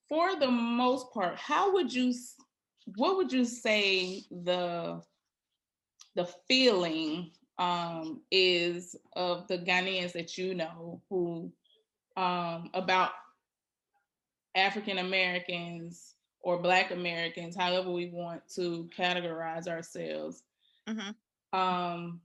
for the most part, what would you say the feeling is of the Ghanaians that you know who about African Americans or Black Americans, however we want to categorize ourselves, Mm-hmm. um,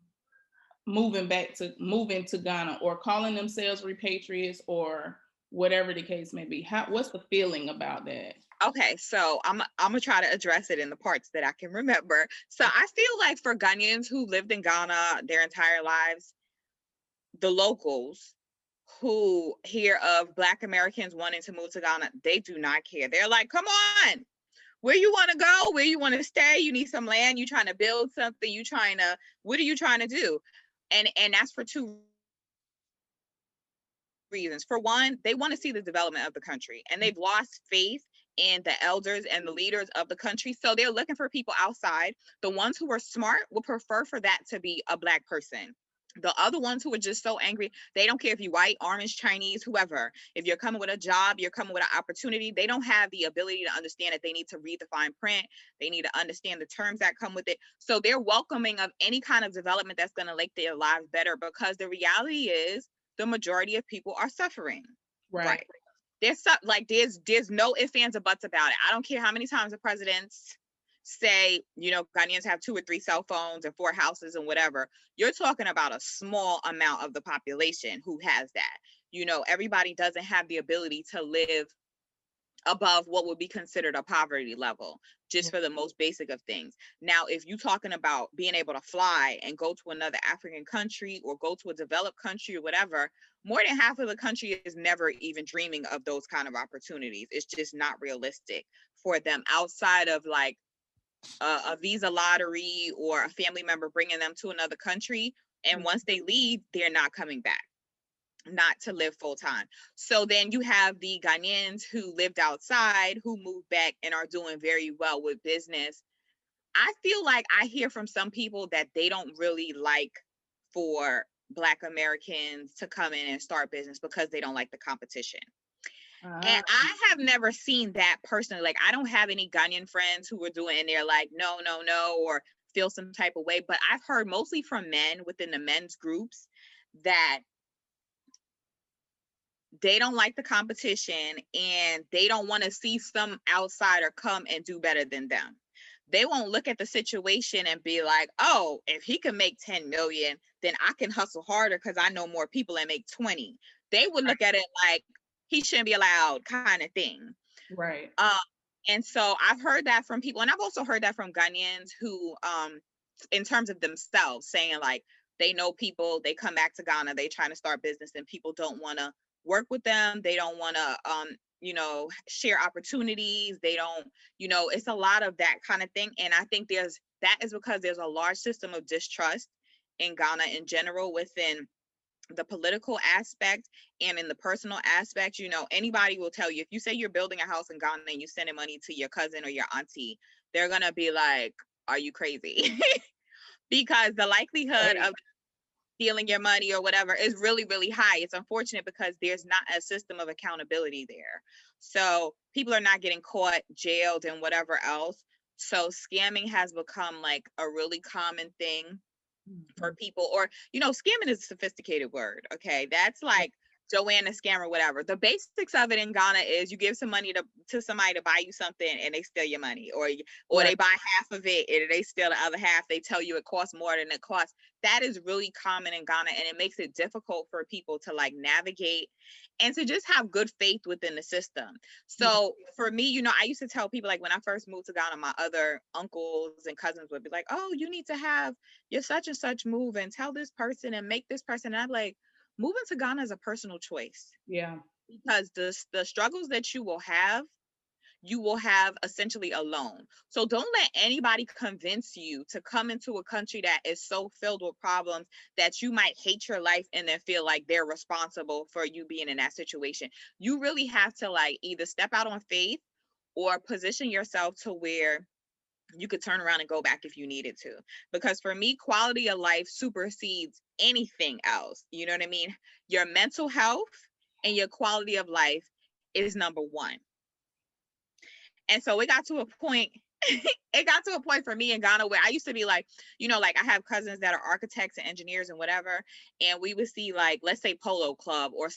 moving to Ghana or calling themselves repatriates or whatever the case may be. What's the feeling about that? Okay, so I'm gonna try to address it in the parts that I can remember. So I feel like for Ghanaians who lived in Ghana their entire lives, the locals who hear of Black Americans wanting to move to Ghana, they do not care. They're like, come on, where you want to go, where you want to stay, you need some land, you trying to build something, what are you trying to do? And that's for two reasons. For one, they want to see the development of the country, and they've lost faith in the elders and the leaders of the country. So they're looking for people outside. The ones who are smart would prefer for that to be a Black person. The other ones who are just so angry, they don't care if you're white, orange, Chinese, whoever. If you're coming with a job, you're coming with an opportunity, they don't have the ability to understand that they need to read the fine print. They need to understand the terms that come with it. So they're welcoming of any kind of development that's going to make their lives better, because the reality is the majority of people are suffering. Right. Right. There's no ifs, ands, or buts about it. I don't care how many times the presidents say, Ghanaians have 2 or 3 cell phones and 4 houses and whatever. You're talking about a small amount of the population who has that. Everybody doesn't have the ability to live above what would be considered a poverty level, just for the most basic of things. Now, if you're talking about being able to fly and go to another African country or go to a developed country or whatever, more than half of the country is never even dreaming of those kind of opportunities. It's just not realistic for them outside of like a visa lottery or a family member bringing them to another country. And once they leave, they're not coming back, not to live full time. So then you have the Ghanaians who lived outside, who moved back and are doing very well with business. I feel like I hear from some people that they don't really like for Black Americans to come in and start business because they don't like the competition. And I have never seen that personally. Like, I don't have any Ghanaian friends who are doing, and they're like, no, no, no, or feel some type of way. But I've heard mostly from men within the men's groups that they don't like the competition and they don't want to see some outsider come and do better than them. They won't look at the situation and be like, oh, if he can make 10 million, then I can hustle harder because I know more people and make 20. They would look at it like he shouldn't be allowed, kind of thing. Right. Um, and so I've heard that from people, and I've also heard that from Ghanaians who, in terms of themselves, saying like they know people, they come back to Ghana, they trying to start business, and people don't want to work with them. They don't want to, share opportunities. They don't, it's a lot of that kind of thing. And I think that is because there's a large system of distrust in Ghana in general, within the political aspect and in the personal aspect. Anybody will tell you, if you say you're building a house in Ghana and you sending money to your cousin or your auntie, they're gonna be like, are you crazy? Because the likelihood of stealing your money or whatever is really, really high. It's unfortunate because there's not a system of accountability there. So people are not getting caught, jailed, and whatever else. So scamming has become like a really common thing for people. Or, scamming is a sophisticated word. Okay. That's like Joanna scam or whatever. The basics of it in Ghana is you give some money to somebody to buy you something and they steal your money, or they buy half of it and they steal the other half. They tell you it costs more than it costs. That is really common in Ghana, and it makes it difficult for people to like navigate and to just have good faith within the system. So for me, I used to tell people, like, when I first moved to Ghana, my other uncles and cousins would be like, oh, you need to have your such and such move and tell this person and make this person. And I'm like, moving to Ghana is a personal choice. Yeah. Because the struggles that you will have essentially alone. So don't let anybody convince you to come into a country that is so filled with problems that you might hate your life and then feel like they're responsible for you being in that situation. You really have to like either step out on faith or position yourself to where you could turn around and go back if you needed to. Because for me, quality of life supersedes anything else. You know what I mean? Your mental health and your quality of life is number one. And so it got to a point, it got to a point for me in Ghana where I used to be like, you know, like I have cousins that are architects and engineers and whatever. And we would see like, let's say Polo Club or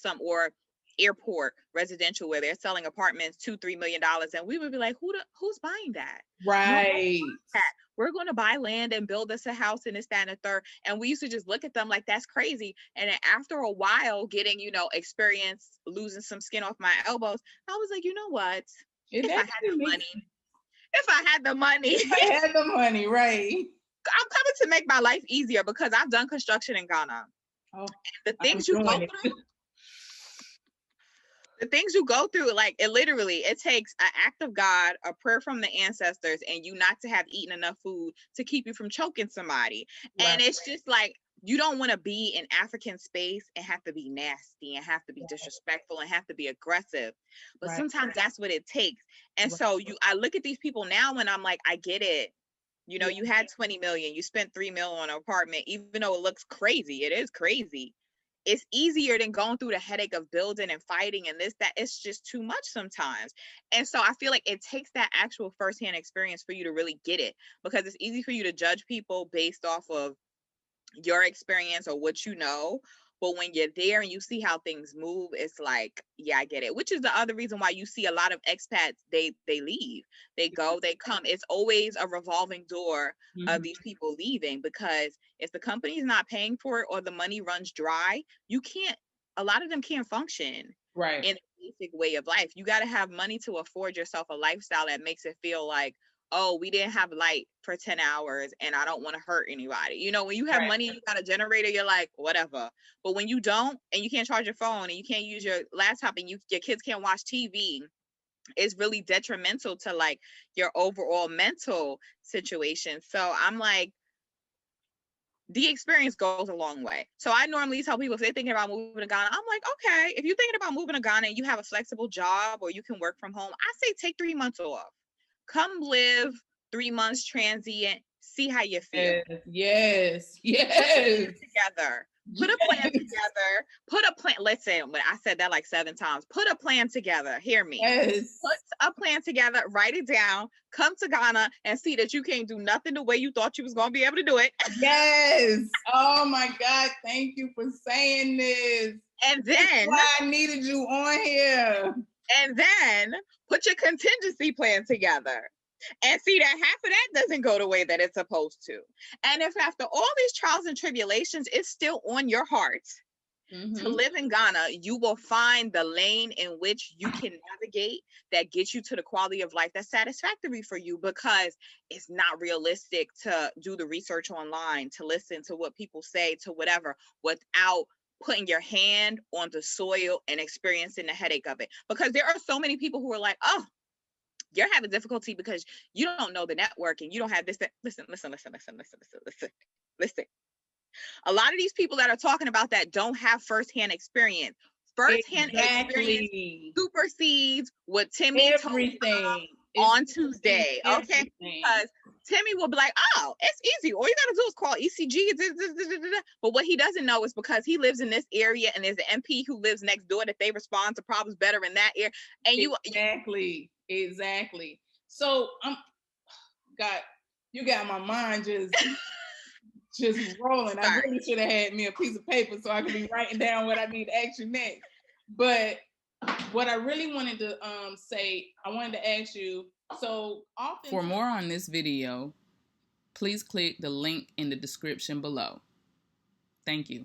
airport residential where they're selling apartments $2-3 million. And we would be like, who's buying that? Right. We're going to buy land and build us a house and this, that, and the third. And we used to just look at them like, that's crazy. And then after a while getting, you know, experience, losing some skin off my elbows, I was like, you know what? If I had the money, right. I'm coming to make my life easier because I've done construction in Ghana. Oh, the things you go through, like it takes an act of God, a prayer from the ancestors, and you not to have eaten enough food to keep you from choking somebody. Right. And it's just like, you don't want to be in African space and have to be nasty and have to be disrespectful and have to be aggressive. But sometimes that's what it takes. And so I look at these people now and I'm like, I get it. You know, you had 20 million, you spent 3 million on an apartment, even though it looks crazy. It is crazy. It's easier than going through the headache of building and fighting and this, that. It's just too much sometimes. And so I feel like it takes that actual firsthand experience for you to really get it, because it's easy for you to judge people based off of your experience or what you know. But when you're there and you see how things move, it's like, yeah, I get it. Which is the other reason why you see a lot of expats, they leave, they go, they come. It's always a revolving door of these people leaving, because if the company is not paying for it or the money runs dry, a lot of them can't function in a basic way of life. You got to have money to afford yourself a lifestyle that makes it feel like, oh, we didn't have light for 10 hours and I don't want to hurt anybody. You know, when you have money and you got a generator, you're like, whatever. But when you don't, and you can't charge your phone and you can't use your laptop and your kids can't watch TV, it's really detrimental to like your overall mental situation. So I'm like, the experience goes a long way. So I normally tell people, if they're thinking about moving to Ghana, I'm like, okay, if you're thinking about moving to Ghana and you have a flexible job or you can work from home, I say take 3 months off. Come live 3 months transient, see how you feel. Yes. Together. Put a plan together. Listen, when I said that like 7 times, put a plan together. Hear me. Yes. Put a plan together, write it down, come to Ghana and see that you can't do nothing the way you thought you was going to be able to do it. Yes. Oh my God. Thank you for saying this. And then that's why I needed you on here. And then put your contingency plan together and see that half of that doesn't go the way that it's supposed to. And if after all these trials and tribulations, it's still on your heart to live in Ghana, you will find the lane in which you can navigate that gets you to the quality of life that's satisfactory for you, because it's not realistic to do the research online, to listen to what people say, to whatever, without putting your hand on the soil and experiencing the headache of it. Because there are so many people who are like, oh, you're having difficulty because you don't know the network and you don't have this. Listen. A lot of these people that are talking about that don't have firsthand experience. Firsthand experience supersedes what Timmy told me on Tuesday. Okay, because Timmy will be like, oh, it's easy. All you gotta do is call ECG. But what he doesn't know is because he lives in this area and there's an MP who lives next door that they respond to problems better in that area. And Exactly. So you got my mind just rolling. I really should have had me a piece of paper so I could be writing down what I need to ask you next. But what I really wanted to say, I wanted to ask you, so often... For more on this video, please click the link in the description below. Thank you.